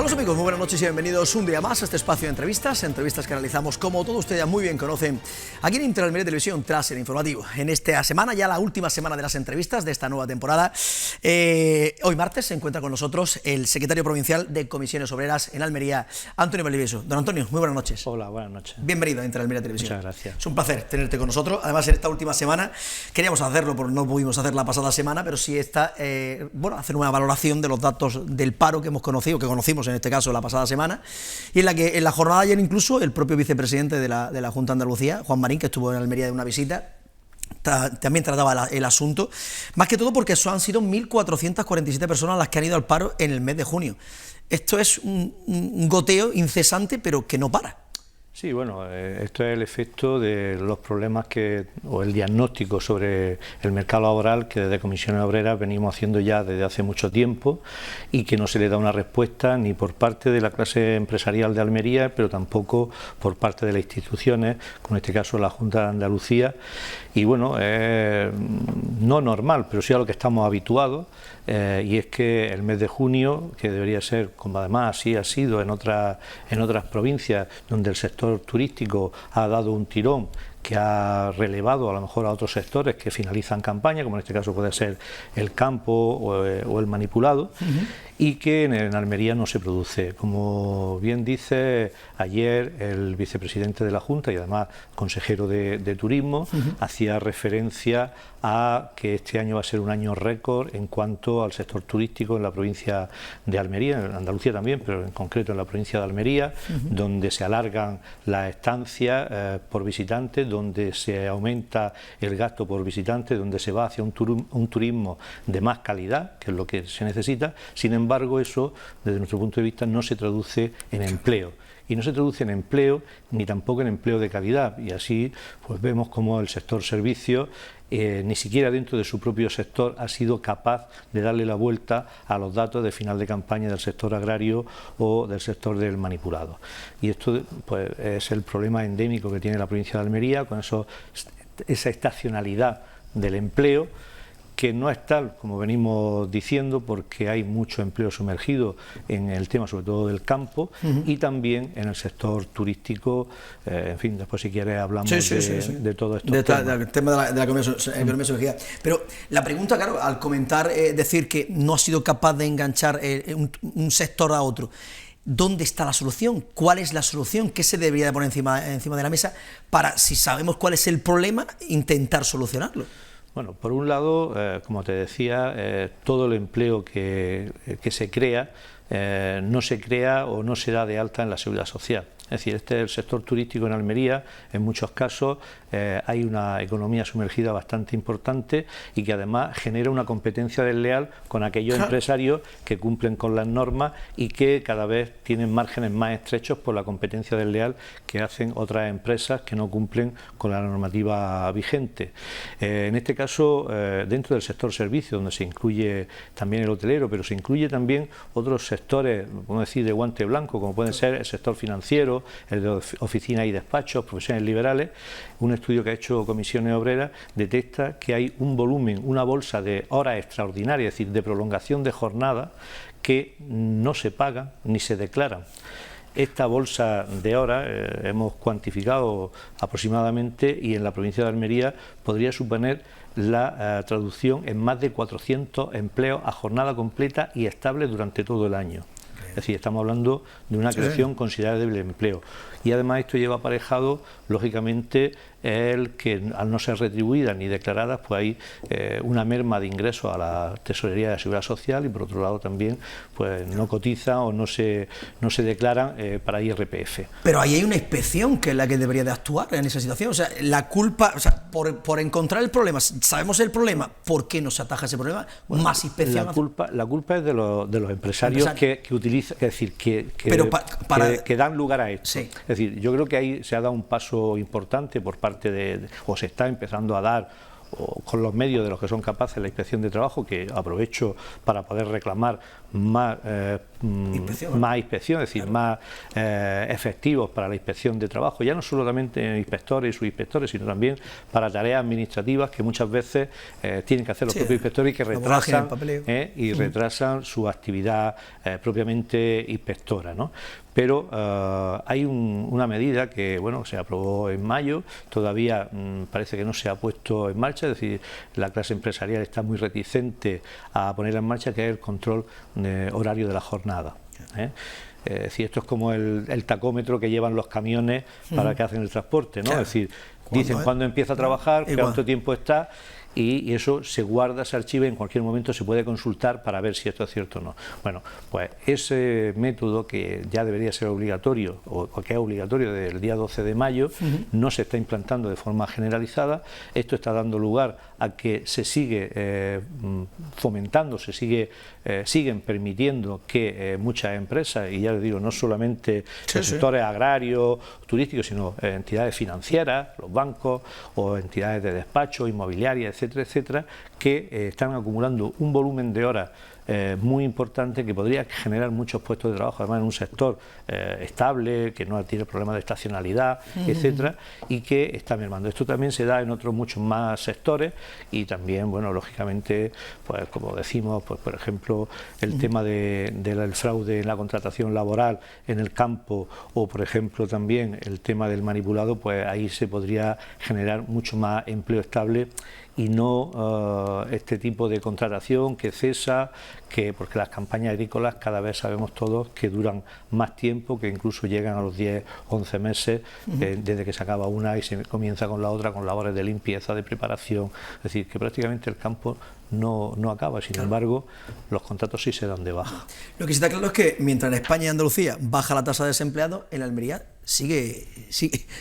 Saludos amigos, muy buenas noches y bienvenidos un día más a este espacio de entrevistas que realizamos, como todos ustedes ya muy bien conocen, aquí en Interalmería Televisión tras el informativo. En esta semana, ya la última semana de las entrevistas de esta nueva temporada, hoy martes se encuentra con nosotros el secretario provincial de Comisiones Obreras en Almería, Antonio Valdivieso. Don Antonio, muy buenas noches. Hola, buenas noches. Bienvenido a Interalmería Televisión. Muchas gracias. Es un placer tenerte con nosotros. Además, en esta última semana queríamos hacerlo, porque no pudimos hacer la pasada semana, pero sí hacer una valoración de los datos del paro que hemos conocido, que conocimos en este caso la pasada semana, y en la que en la jornada de ayer incluso el propio vicepresidente de la Junta de Andalucía, Juan Marín, que estuvo en Almería de una visita, también trataba el asunto, más que todo porque eso han sido 1.447 personas las que han ido al paro en el mes de junio. Esto es un goteo incesante, pero que no para. Sí, bueno, esto es el efecto de los problemas o el diagnóstico sobre el mercado laboral que desde Comisiones Obreras venimos haciendo ya desde hace mucho tiempo y que no se le da una respuesta ni por parte de la clase empresarial de Almería, pero tampoco por parte de las instituciones, como en este caso la Junta de Andalucía. Y bueno, no normal, pero sí a lo que estamos habituados, y es que el mes de junio, que debería ser, como además así ha sido en otras provincias donde el sector turístico ha dado un tirón que ha relevado a lo mejor a otros sectores que finalizan campaña, como en este caso puede ser el campo o el manipulado, y que en Almería no se produce. Como bien dice, ayer el vicepresidente de la Junta y además consejero de Turismo hacía referencia a que este año va a ser un año récord en cuanto al sector turístico en la provincia de Almería, en Andalucía también, pero en concreto en la provincia de Almería, donde se alargan las estancias por visitantes, donde se aumenta el gasto por visitante, donde se va hacia un turismo de más calidad, que es lo que se necesita. Sin embargo, eso, desde nuestro punto de vista, no se traduce en empleo. Y no se traduce en empleo, ni tampoco en empleo de calidad. Y así pues vemos como el sector servicios, ni siquiera dentro de su propio sector, ha sido capaz de darle la vuelta a los datos de final de campaña del sector agrario o del sector del manipulado. Y esto pues es el problema endémico que tiene la provincia de Almería, con esa estacionalidad del empleo, que no es tal como venimos diciendo, porque hay mucho empleo sumergido en el tema sobre todo del campo y también en el sector turístico. En fin, después si quieres hablamos de todo esto. Del tema de la economía sumergida. Pero la pregunta, claro, al comentar, decir que no ha sido capaz de enganchar un sector a otro, ¿dónde está la solución? ¿Cuál es la solución? ¿Qué se debería de poner encima de la mesa para, si sabemos cuál es el problema, intentar solucionarlo? Bueno, por un lado, como te decía, todo el empleo que se crea no se crea o no se da de alta en la Seguridad Social. Es decir, este es el sector turístico en Almería, en muchos casos hay una economía sumergida bastante importante y que además genera una competencia desleal con aquellos empresarios que cumplen con las normas y que cada vez tienen márgenes más estrechos por la competencia desleal que hacen otras empresas que no cumplen con la normativa vigente. En este caso, dentro del sector servicios, donde se incluye también el hotelero, pero se incluye también otros sectores, podemos decir, de guante blanco, como pueden ser el sector financiero, el de oficinas y despachos, profesiones liberales. Un estudio que ha hecho Comisiones Obreras detecta que hay un volumen, una bolsa de horas extraordinarias, es decir, de prolongación de jornada, que no se pagan ni se declaran. Esta bolsa de horas hemos cuantificado aproximadamente, y en la provincia de Almería podría suponer la traducción en más de 400 empleos a jornada completa y estable durante todo el año. Es decir, estamos hablando de una creación considerable de empleo. Y además esto lleva aparejado, lógicamente, el que al no ser retribuidas ni declaradas, pues hay una merma de ingresos a la Tesorería de la Seguridad Social, y por otro lado también pues no cotizan o no se declaran para IRPF. Pero ahí hay una inspección que es la que debería de actuar en esa situación. O sea, la culpa, o sea, por encontrar el problema, sabemos el problema, ¿por qué no se ataja ese problema? Bueno, más inspección. La culpa es de los empresarios que utilizan, es decir, que dan lugar a esto. Sí. Es decir, yo creo que ahí se ha dado un paso importante por parte o se está empezando a dar, con los medios de los que son capaces la Inspección de Trabajo, que aprovecho para poder reclamar más más inspección, es decir, más efectivos para la inspección de trabajo, ya no solamente inspectores y subinspectores, sino también para tareas administrativas que muchas veces tienen que hacer los propios inspectores y que retrasan su actividad propiamente inspectora, ¿no? Pero hay una medida que bueno, se aprobó en mayo, todavía parece que no se ha puesto en marcha, es decir, la clase empresarial está muy reticente a ponerla en marcha, que es el control horario de la jornada. Es decir, esto es como el tacómetro que llevan los camiones para que hacen el transporte, ¿no? Claro. Es decir, dicen cuándo empieza a trabajar, cuánto tiempo está, y eso se guarda, se archiva y en cualquier momento se puede consultar para ver si esto es cierto o no. Bueno, pues ese método que ya debería ser obligatorio, o que es obligatorio desde el día 12 de mayo, no se está implantando de forma generalizada. Esto está dando lugar a que se sigue fomentando, siguen permitiendo que muchas empresas, y ya les digo, no solamente sectores agrarios, turísticos, sino entidades financieras, los bancos o entidades de despacho, inmobiliarias, etcétera, etcétera, que están acumulando un volumen de horas muy importante que podría generar muchos puestos de trabajo, además en un sector estable, que no tiene problemas de estacionalidad, etcétera, y que está mermando. Esto también se da en otros muchos más sectores y también, bueno, lógicamente, pues como decimos, pues por ejemplo, el tema del fraude en la contratación laboral en el campo, o por ejemplo también el tema del manipulado, pues ahí se podría generar mucho más empleo estable y no este tipo de contratación que cesa, porque las campañas agrícolas cada vez sabemos todos que duran más tiempo, que incluso llegan a los 10, 11 meses desde que se acaba una y se comienza con la otra, con labores de limpieza, de preparación, es decir, que prácticamente el campo no acaba, sin embargo, los contratos sí se dan de baja. Lo que sí está claro es que mientras en España y Andalucía baja la tasa de desempleados, en Almería sigue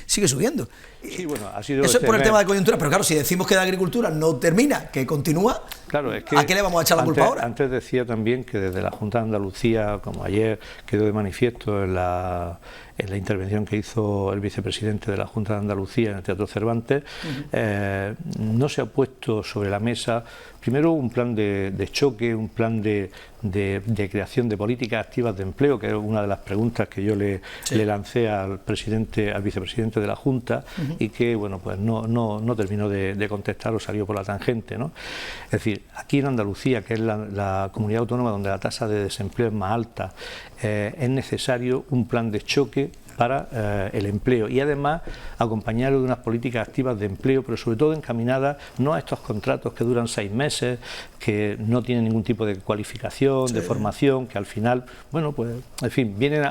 subiendo. Sí, bueno, ha sido eso es por el tema de coyuntura, pero claro, si decimos que de agricultura no termina, que continúa, claro, es que ¿a qué le vamos a echar la culpa ahora? Antes decía también que desde la Junta de Andalucía, como ayer quedó de manifiesto en la intervención que hizo el vicepresidente de la Junta de Andalucía en el Teatro Cervantes, no se ha puesto sobre la mesa, primero, un plan de choque, un plan de creación de políticas activas de empleo, que es una de las preguntas que yo le lancé al vicepresidente de la Junta, y que, bueno, pues no terminó de contestar o salió por la tangente, ¿no? Es decir, aquí en Andalucía, que es la comunidad autónoma donde la tasa de desempleo es más alta, es necesario un plan de choque para el empleo y además acompañarlo de unas políticas activas de empleo, pero sobre todo encaminadas no a estos contratos que duran 6 meses, que no tienen ningún tipo de cualificación, de formación, que al final, bueno, pues, en fin, vienen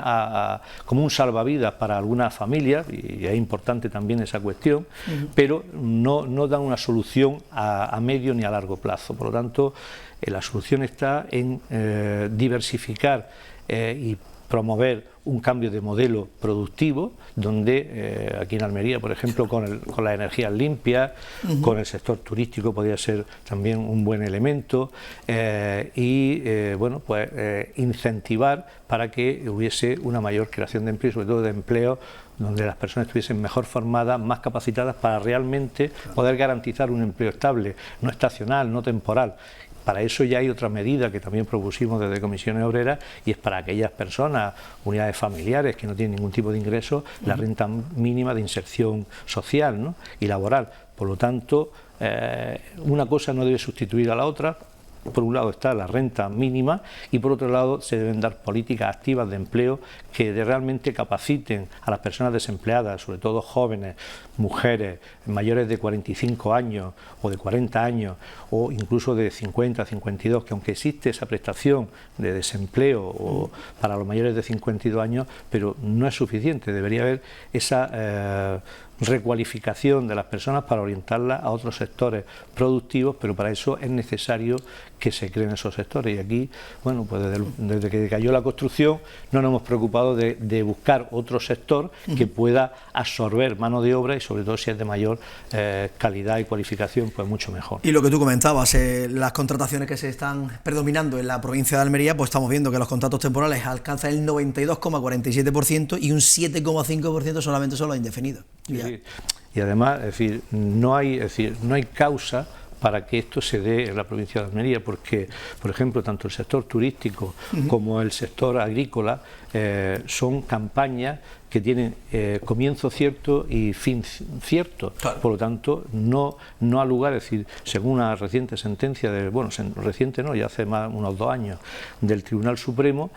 como un salvavidas para algunas familias, y es importante también esa cuestión, pero no dan una solución a medio ni a largo plazo. Por lo tanto, la solución está en diversificar y promover un cambio de modelo productivo, donde aquí en Almería, por ejemplo, con las energías limpias, con el sector turístico podría ser también un buen elemento, bueno, pues incentivar para que hubiese una mayor creación de empleo, sobre todo de empleo donde las personas estuviesen mejor formadas, más capacitadas para realmente poder garantizar un empleo estable, no estacional, no temporal. Para eso ya hay otra medida que también propusimos desde Comisiones Obreras, y es para aquellas personas, unidades familiares que no tienen ningún tipo de ingreso, la renta mínima de inserción social, ¿no?, y laboral. Por lo tanto, una cosa no debe sustituir a la otra. Por un lado está la renta mínima y por otro lado se deben dar políticas activas de empleo que realmente capaciten a las personas desempleadas, sobre todo jóvenes, mujeres, mayores de 45 años o de 40 años o incluso de 50, 52, que aunque existe esa prestación de desempleo para los mayores de 52 años, pero no es suficiente, debería haber esa recualificación de las personas para orientarlas a otros sectores productivos, pero para eso es necesario que se creen esos sectores. Y aquí, bueno, pues desde que cayó la construcción no nos hemos preocupado de buscar otro sector que pueda absorber mano de obra y sobre todo si es de mayor calidad y cualificación, pues mucho mejor. Y lo que tú comentabas, las contrataciones que se están predominando en la provincia de Almería, pues estamos viendo que los contratos temporales alcanzan el 92,47% y un 7,5% solamente son los indefinidos. Sí. Y además, es decir, no hay causa para que esto se dé en la provincia de Almería, porque, por ejemplo, tanto el sector turístico como el sector agrícola son campañas que tienen comienzo cierto y fin cierto. Claro. Por lo tanto, no ha lugar, es decir, según una reciente sentencia, reciente no, ya hace unos 2 años, del Tribunal Supremo,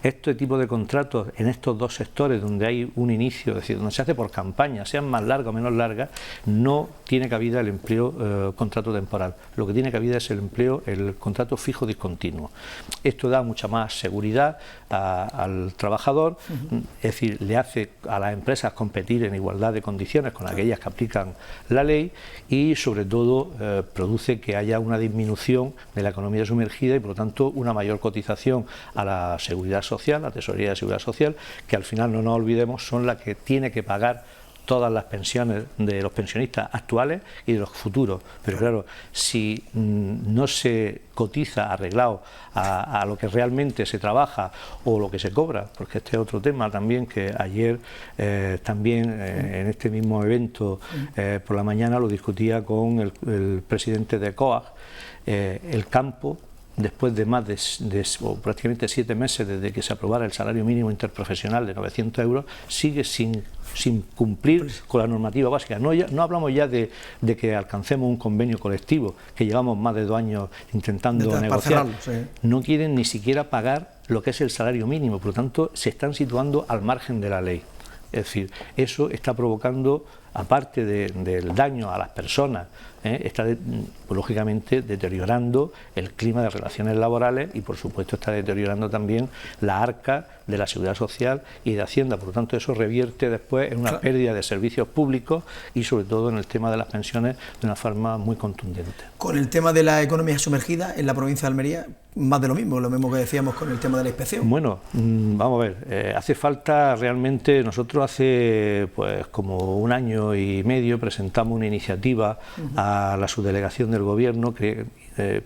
este tipo de contratos en estos dos sectores donde hay un inicio, es decir, donde se hace por campaña, sean más largas o menos largas, no tiene cabida el empleo contrato temporal. Lo que tiene cabida es el empleo, el contrato fijo discontinuo. Esto da mucha más seguridad al trabajador, es decir, le hace a las empresas competir en igualdad de condiciones con aquellas que aplican la ley y sobre todo produce que haya una disminución de la economía sumergida y por lo tanto una mayor cotización a la seguridad social, la tesorería de seguridad social, que al final no nos olvidemos son las que tiene que pagar todas las pensiones de los pensionistas actuales y de los futuros. Pero claro, si no se cotiza arreglado a lo que realmente se trabaja o lo que se cobra, porque este es otro tema también que ayer también en este mismo evento por la mañana lo discutía con el presidente de COAG, el campo, después de más de prácticamente 7 meses desde que se aprobara el salario mínimo interprofesional de 900 euros, sigue sin cumplir con la normativa básica. No hablamos ya de que alcancemos un convenio colectivo, que llevamos más de 2 años intentando negociar. No quieren ni siquiera pagar lo que es el salario mínimo, por lo tanto se están situando al margen de la ley. Es decir, eso está provocando, aparte del daño a las personas, está lógicamente deteriorando el clima de relaciones laborales y por supuesto está deteriorando también la arca de la seguridad social y de Hacienda. Por lo tanto, eso revierte después en una pérdida de servicios públicos y sobre todo en el tema de las pensiones de una forma muy contundente. Con el tema de la economía sumergida en la provincia de Almería, más de lo mismo que decíamos con el tema de la inspección. Bueno, vamos a ver, hace falta realmente, nosotros hace pues como 1 año y medio presentamos una iniciativa a la subdelegación del Gobierno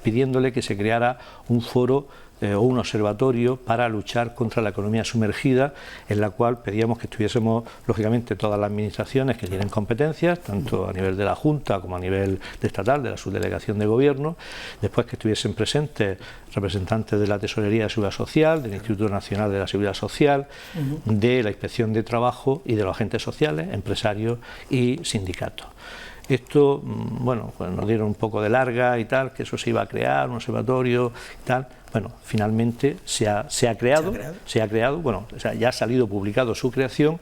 pidiéndole que se creara un foro o un observatorio para luchar contra la economía sumergida, en la cual pedíamos que estuviésemos, lógicamente, todas las administraciones que tienen competencias, tanto a nivel de la Junta como a nivel estatal, de la subdelegación de Gobierno, después que estuviesen presentes representantes de la Tesorería de Seguridad Social, del Instituto Nacional de la Seguridad Social, de la Inspección de Trabajo y de los agentes sociales, empresarios y sindicatos. Esto, bueno, pues nos dieron un poco de larga y tal, que eso se iba a crear, un observatorio y tal. Bueno, finalmente se ha creado, bueno, o sea, ya ha salido publicado su creación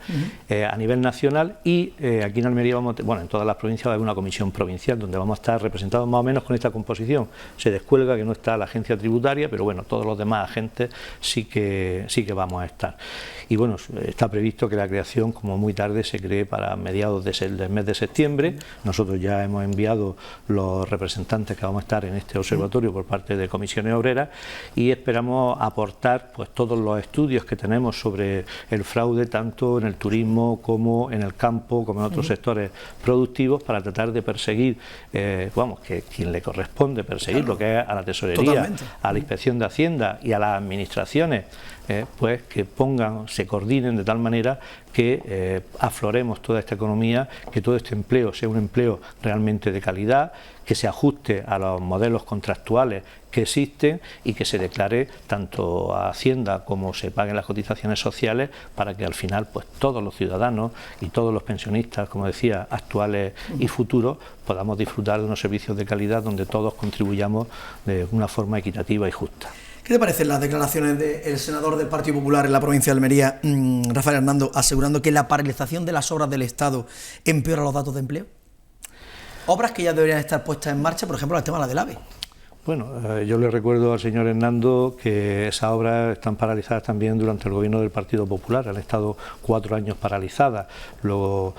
a nivel nacional y aquí en Almería en todas las provincias va a haber una comisión provincial donde vamos a estar representados más o menos con esta composición. Se descuelga que no está la agencia tributaria, pero bueno, todos los demás agentes sí que vamos a estar. Y bueno, está previsto que la creación, como muy tarde, se cree para mediados del mes de septiembre. Nosotros ya hemos enviado los representantes que vamos a estar en este observatorio por parte de comisiones obreras y esperamos aportar pues todos los estudios que tenemos sobre el fraude tanto en el turismo como en el campo como en otros sectores productivos para tratar de perseguir, que quien le corresponde perseguir lo que es a la tesorería, a la Inspección de Hacienda y a las administraciones, pues que se coordinen de tal manera que afloremos toda esta economía, que todo este empleo sea un empleo realmente de calidad, que se ajuste a los modelos contractuales que existen y que se declare tanto a Hacienda como se paguen las cotizaciones sociales para que al final pues todos los ciudadanos y todos los pensionistas, como decía, actuales y futuros, podamos disfrutar de unos servicios de calidad donde todos contribuyamos de una forma equitativa y justa. ¿Qué te parecen las declaraciones del senador del Partido Popular en la provincia de Almería, Rafael Hernando, asegurando que la paralización de las obras del Estado empeora los datos de empleo? Obras que ya deberían estar puestas en marcha, por ejemplo, el tema de la del AVE. Bueno, yo le recuerdo al señor Hernando que esas obras están paralizadas también durante el gobierno del Partido Popular, han estado 4 años paralizadas. Luego,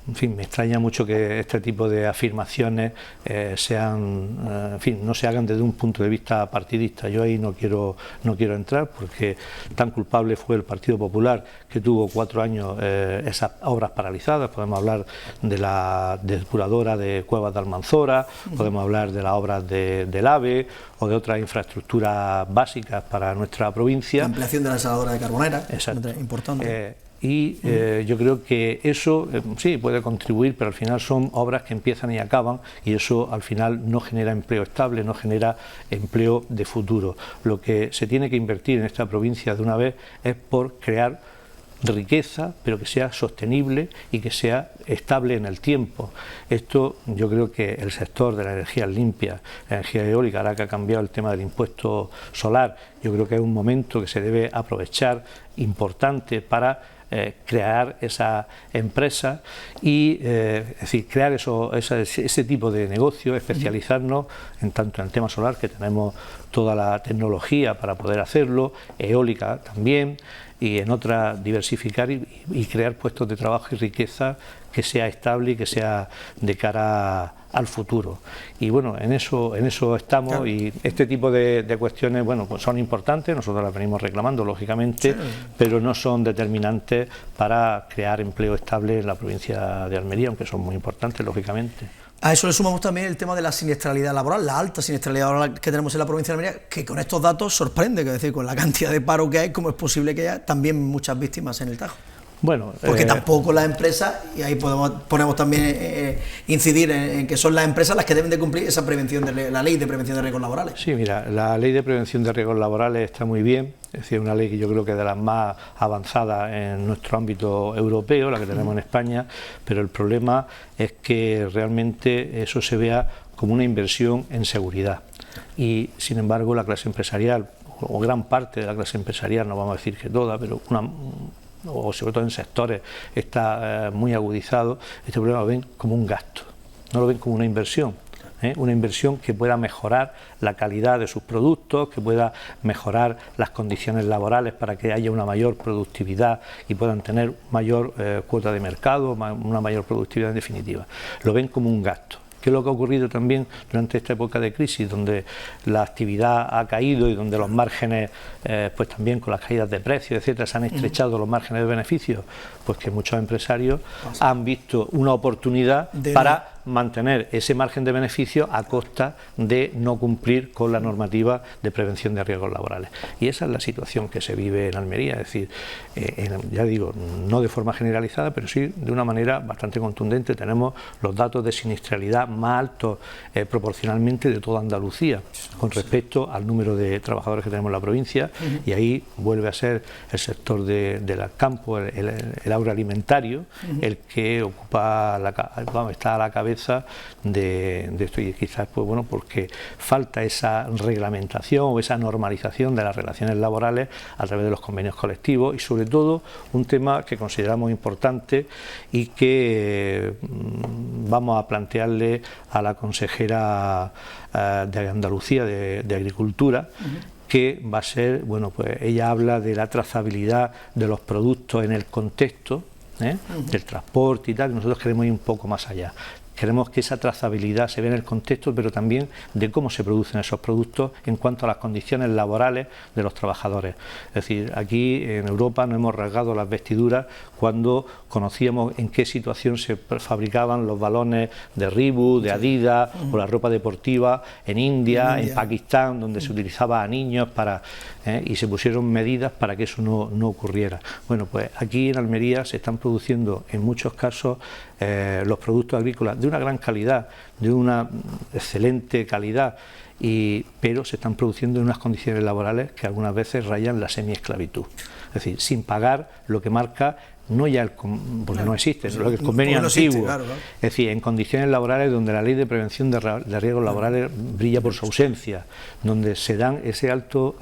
en fin, me extraña mucho que este tipo de afirmaciones no se hagan desde un punto de vista partidista. Yo ahí no quiero entrar porque tan culpable fue el Partido Popular que tuvo 4 años esas obras paralizadas. Podemos hablar de la depuradora de Cuevas de Almanzora, podemos hablar de las obras del AVE o de otras infraestructuras básicas para nuestra provincia. La ampliación de la desaladora de Carbonera, exacto, importante. y yo creo que eso sí puede contribuir, pero al final son obras que empiezan y acaban, y eso al final no genera empleo estable, no genera empleo de futuro. Lo que se tiene que invertir en esta provincia de una vez es por crear riqueza, pero que sea sostenible y que sea estable en el tiempo. Esto yo creo que el sector de la energía limpia, la energía eólica, ahora que ha cambiado el tema del impuesto solar, yo creo que es un momento que se debe aprovechar importante para crear esa empresa y es decir, crear ese tipo de negocio, especializarnos tanto en el tema solar, que tenemos toda la tecnología para poder hacerlo, eólica también, y en otras diversificar y crear puestos de trabajo y riqueza que sea estable y que sea de cara al futuro. Y bueno, en eso estamos, claro. Y este tipo de cuestiones, bueno, pues son importantes, nosotros las venimos reclamando, lógicamente, sí, pero no son determinantes para crear empleo estable en la provincia de Almería, aunque son muy importantes, lógicamente. A eso le sumamos también el tema de la siniestralidad laboral, la alta siniestralidad laboral que tenemos en la provincia de Almería, que con estos datos sorprende, que es decir, con la cantidad de paro que hay, cómo es posible que haya también muchas víctimas en el Tajo. Bueno, porque tampoco las empresas, y ahí ponemos también incidir en que son las empresas las que deben de cumplir esa prevención de la ley de prevención de riesgos laborales. Sí, mira, la ley de prevención de riesgos laborales está muy bien, es decir, una ley que yo creo que es de las más avanzadas en nuestro ámbito europeo, la que tenemos en España, pero el problema es que realmente eso se vea como una inversión en seguridad y, sin embargo, la clase empresarial, o gran parte de la clase empresarial, no vamos a decir que toda, pero o sobre todo en sectores está muy agudizado, este problema lo ven como un gasto, no lo ven como una inversión que pueda mejorar la calidad de sus productos, que pueda mejorar las condiciones laborales para que haya una mayor productividad y puedan tener mayor cuota de mercado, una mayor productividad en definitiva. Lo ven como un gasto. ¿Qué es lo que ha ocurrido también durante esta época de crisis, donde la actividad ha caído y donde los márgenes, pues también con las caídas de precios, etcétera, se han estrechado los márgenes de beneficios? Pues que muchos empresarios han visto una oportunidad para mantener ese margen de beneficio a costa de no cumplir con la normativa de prevención de riesgos laborales. Y esa es la situación que se vive en Almería, es decir, ya digo, no de forma generalizada, pero sí de una manera bastante contundente. Tenemos los datos de siniestralidad más altos proporcionalmente de toda Andalucía con respecto al número de trabajadores que tenemos en la provincia, y ahí vuelve a ser el sector del campo, el agroalimentario, el que ocupa está a la cabeza de esto, y quizás pues bueno, porque falta esa reglamentación o esa normalización de las relaciones laborales a través de los convenios colectivos, y sobre todo un tema que consideramos importante y que vamos a plantearle a la consejera de Andalucía de Agricultura, que va a ser, bueno, pues ella habla de la trazabilidad de los productos en el contexto del transporte y tal, y nosotros queremos ir un poco más allá. Queremos que esa trazabilidad se vea en el contexto, pero también de cómo se producen esos productos en cuanto a las condiciones laborales de los trabajadores. Es decir, aquí en Europa nos hemos rasgado las vestiduras cuando conocíamos en qué situación se fabricaban los balones de Reebok, de Adidas o la ropa deportiva en India, en Pakistán, donde se utilizaba a niños y se pusieron medidas para que eso no ocurriera. Bueno, pues aquí en Almería se están produciendo en muchos casos los productos agrícolas de una gran calidad, de una excelente calidad, pero se están produciendo en unas condiciones laborales que algunas veces rayan la semiesclavitud, es decir, sin pagar lo que marca no ya porque no existe, lo que el convenio antiguo, claro. Es decir, en condiciones laborales donde la ley de prevención de riesgos laborales brilla por su ausencia, donde se dan ese alto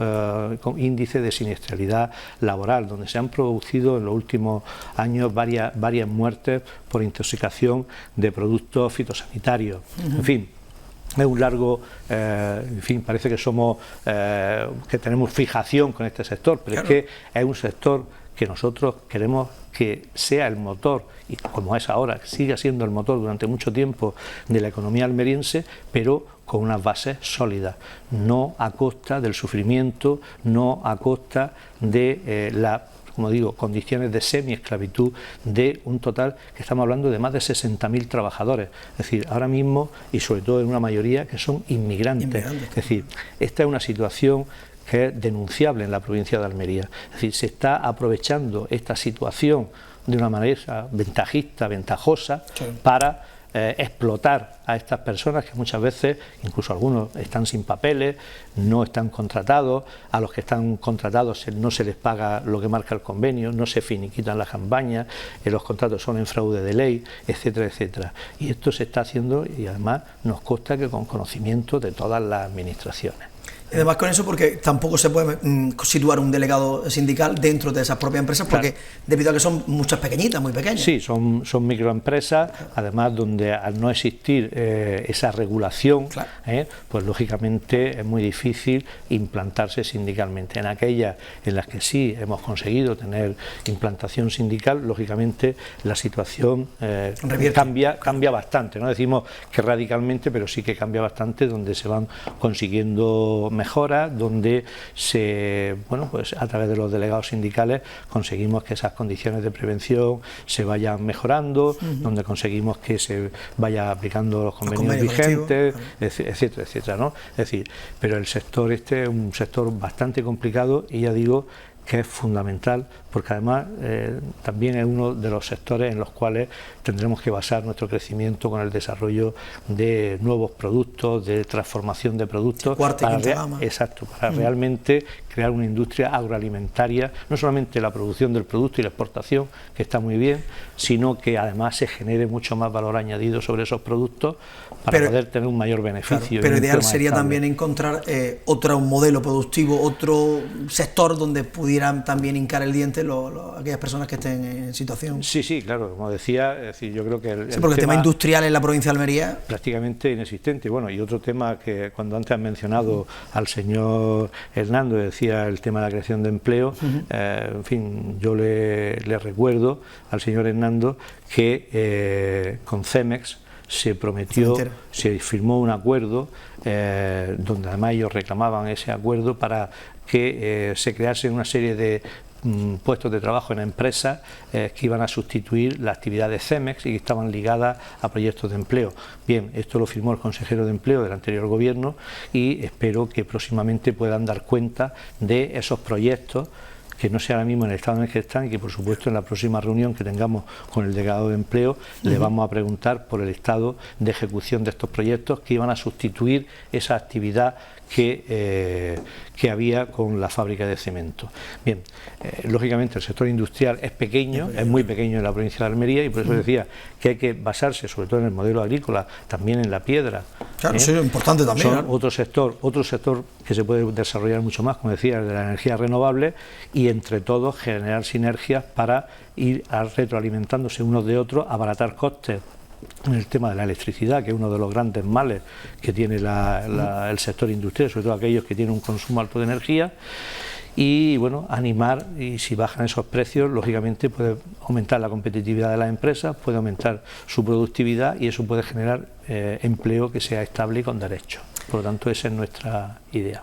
índice de siniestralidad laboral, donde se han producido en los últimos años varias muertes por intoxicación de productos fitosanitarios, en fin. Es un largo, en fin, parece que que tenemos fijación con este sector, pero claro, es que es un sector que nosotros queremos que sea el motor, y como es ahora, que siga siendo el motor durante mucho tiempo de la economía almeriense, pero con unas bases sólidas, no a costa del sufrimiento, no a costa de como digo, condiciones de semiesclavitud de un total que estamos hablando de más de 60.000 trabajadores, es decir, ahora mismo, y sobre todo en una mayoría que son inmigrantes. Es decir, esta es una situación que es denunciable en la provincia de Almería. Es decir, se está aprovechando esta situación de una manera ventajista, ventajosa, sí, para explotar a estas personas que muchas veces, incluso algunos están sin papeles, no están contratados, a los que están contratados no se les paga lo que marca el convenio, no se finiquitan las campañas, los contratos son en fraude de ley, etcétera, etcétera. Y esto se está haciendo y además nos consta que con conocimiento de todas las administraciones. Y además con eso, porque tampoco se puede situar un delegado sindical dentro de esas propias empresas, porque claro, debido a que son muchas pequeñitas, muy pequeñas. Sí, son microempresas, además donde al no existir esa regulación, claro, pues lógicamente es muy difícil implantarse sindicalmente. En aquellas en las que sí hemos conseguido tener implantación sindical, lógicamente la situación cambia bastante. No decimos que radicalmente, pero sí que cambia bastante, donde se van consiguiendo mejoras, donde pues a través de los delegados sindicales conseguimos que esas condiciones de prevención se vayan mejorando, donde conseguimos que se vaya aplicando los convenios vigentes, etcétera, etcétera, ¿no? Es decir, pero el sector este es un sector bastante complicado y ya digo que es fundamental, porque además también es uno de los sectores en los cuales tendremos que basar nuestro crecimiento con el desarrollo de nuevos productos, de transformación de productos, para realmente crear una industria agroalimentaria, no solamente la producción del producto y la exportación, que está muy bien, sino que además se genere mucho más valor añadido sobre esos productos para poder tener un mayor beneficio. Claro, pero ideal sería también encontrar otro modelo productivo, otro sector donde pudieran también hincar el diente aquellas personas que estén en situación. Sí, claro, como decía, es decir, yo creo que porque el tema industrial en la provincia de Almería prácticamente inexistente. Bueno, y otro tema que cuando antes han mencionado al señor Hernando, decía el tema de la creación de empleo, en fin, yo le recuerdo al señor Hernando que con Cemex se prometió, se firmó un acuerdo donde además ellos reclamaban ese acuerdo para que se crease una serie de puestos de trabajo en empresas que iban a sustituir la actividad de Cemex y que estaban ligadas a proyectos de empleo. Bien, esto lo firmó el consejero de empleo del anterior gobierno y espero que próximamente puedan dar cuenta de esos proyectos, que no sea ahora mismo en el estado en el que están, y que por supuesto en la próxima reunión que tengamos con el delegado de empleo le vamos a preguntar por el estado de ejecución de estos proyectos que iban a sustituir esa actividad que había con la fábrica de cemento. Bien, lógicamente el sector industrial es pequeño, es muy pequeño en la provincia de Almería, y por eso decía que hay que basarse sobre todo en el modelo agrícola, también en la piedra. Claro, eso es importante también. Son otro sector que se puede desarrollar mucho más, como decía, el de la energía renovable, y entre todos generar sinergias para ir retroalimentándose unos de otros, abaratar costes en el tema de la electricidad, que es uno de los grandes males que tiene el sector industrial, sobre todo aquellos que tienen un consumo alto de energía, y bueno, animar, y si bajan esos precios, lógicamente puede aumentar la competitividad de las empresas, puede aumentar su productividad y eso puede generar empleo que sea estable y con derechos. Por lo tanto, esa es nuestra idea.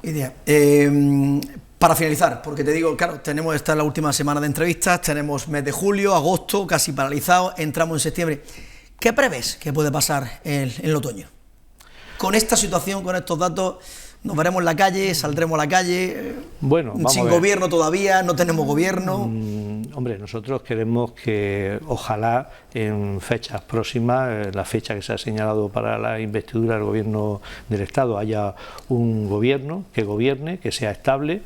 Para finalizar, porque te digo, claro, tenemos esta la última semana de entrevistas, tenemos mes de julio, agosto, casi paralizado, entramos en septiembre. ¿Qué prevés que puede pasar en el otoño? Con esta situación, con estos datos, ¿nos veremos en la calle? ¿Saldremos a la calle? Bueno, vamos sin gobierno todavía, no tenemos gobierno. Hombre, nosotros queremos que ojalá en fechas próximas, la fecha que se ha señalado para la investidura del gobierno del Estado, haya un gobierno que gobierne, que sea estable.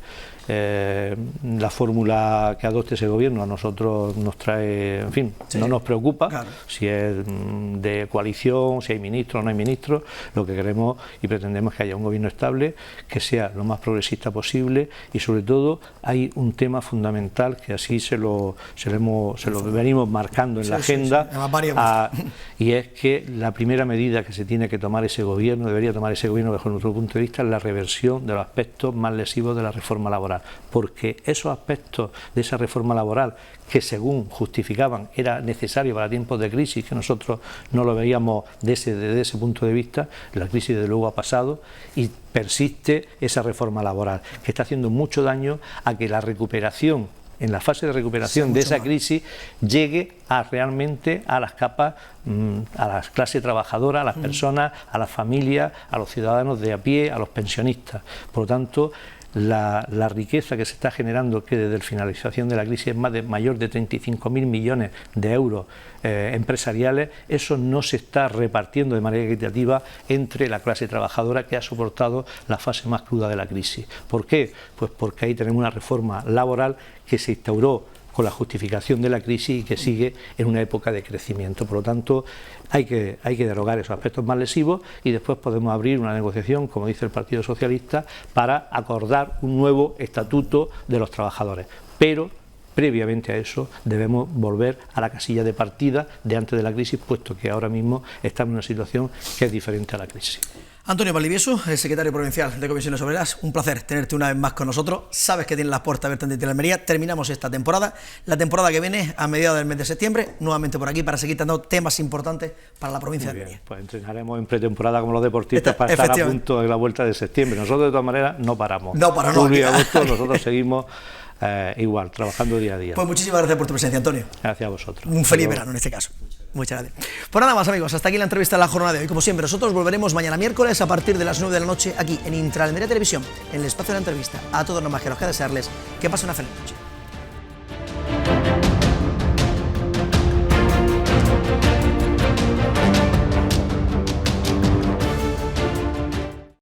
La fórmula que adopte ese gobierno a nosotros nos trae, en fin, no nos preocupa, claro, si es de coalición, si hay ministros o no hay ministros. Lo que queremos y pretendemos es que haya un gobierno estable, que sea lo más progresista posible, y sobre todo hay un tema fundamental que así se lo venimos marcando en la agenda, y es que la primera medida que se tiene que tomar ese gobierno, debería tomar ese gobierno bajo nuestro punto de vista, es la reversión de los aspectos más lesivos de la reforma laboral, porque esos aspectos de esa reforma laboral que según justificaban era necesario para tiempos de crisis, que nosotros no lo veíamos desde ese punto de vista, la crisis desde luego ha pasado y persiste esa reforma laboral que está haciendo mucho daño a que la recuperación, en la fase de recuperación de esa crisis, llegue realmente a las capas, a la clase trabajadora, a las personas, a las familias, a los ciudadanos de a pie, a los pensionistas. Por lo tanto, la riqueza que se está generando, que desde la finalización de la crisis es mayor de 35.000 millones de euros empresariales, eso no se está repartiendo de manera equitativa entre la clase trabajadora que ha soportado la fase más cruda de la crisis. ¿Por qué? Pues porque ahí tenemos una reforma laboral que se instauró con la justificación de la crisis y que sigue en una época de crecimiento. Por lo tanto, hay que derogar esos aspectos más lesivos y después podemos abrir una negociación, como dice el Partido Socialista, para acordar un nuevo estatuto de los trabajadores. Pero previamente a eso debemos volver a la casilla de partida de antes de la crisis, puesto que ahora mismo estamos en una situación que es diferente a la crisis. Antonio Valdivieso, el secretario provincial de Comisiones Obreras, un placer tenerte una vez más con nosotros. Sabes que tienes las puertas abiertas de Almería. Terminamos esta temporada. La temporada que viene, a mediados del mes de septiembre, nuevamente por aquí para seguir dando temas importantes para la provincia de Almería. Pues entrenaremos en pretemporada como los deportistas para estar a punto de la vuelta de septiembre. Nosotros de todas maneras no paramos. No paramos. Julio y agosto nosotros seguimos igual, trabajando día a día. Pues muchísimas gracias por tu presencia, Antonio. Gracias a vosotros. Un feliz verano en este caso. Muchas gracias. Pues nada más, amigos, hasta aquí la entrevista de la jornada de hoy. Como siempre, nosotros volveremos mañana miércoles a partir de las 9 de la noche aquí en Intraalmería Televisión, en el espacio de la entrevista. A todos nomás que nos queda desearles que pasen una feliz noche.